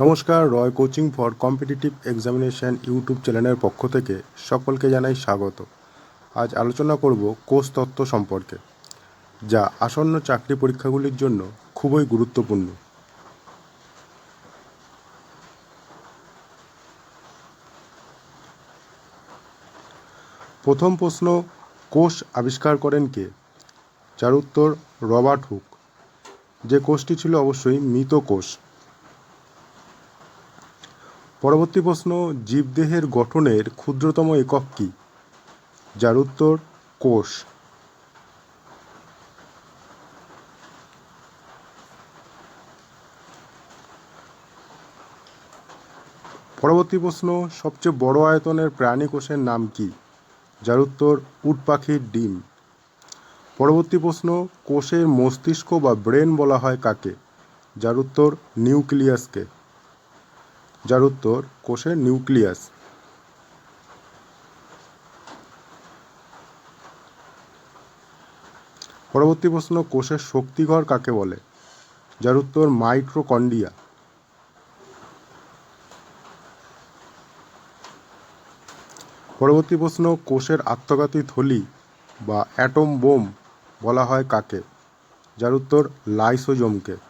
নমস্কার, Roy coaching for competitive examination YouTube চ্যানেলের পক্ষ থেকে সকলকে জানাই স্বাগত। আজ আলোচনা করব কোষতত্ত্ব সম্পর্কে, যা আসন্ন চাকরি পরীক্ষাগুলির জন্য খুবই গুরুত্বপূর্ণ। প্রথম প্রশ্ন, কোষ আবিষ্কার করেন কে? যার উত্তর রবার্ট হুক। যে কোষটি ছিল অবশ্যই মৃত কোষ। পরবর্তী প্রশ্ন, জীবদেহের গঠনের ক্ষুদ্রতম একক কী? যার উত্তর কোষ। পরবর্তী প্রশ্ন, সবচেয়ে বড় আয়তনের প্রাণী কোষের নাম কি? যার উত্তর উট পাখির ডিম। পরবর্তী প্রশ্ন, কোষের মস্তিষ্ক বা ব্রেন বলা হয় কাকে? যার উত্তর নিউক্লিয়াসকে। যার উত্তর কোষের নিউক্লিয়াস। পরবর্তী প্রশ্ন, কোষের শক্তিঘর কাকে বলে? যার উত্তর মাইটোকন্ড্রিয়া। পরবর্তী প্রশ্ন, কোষের আত্মঘাতী থলি বা অ্যাটম বোম বলা হয় কাকে? যার উত্তর লাইসোজোমকে।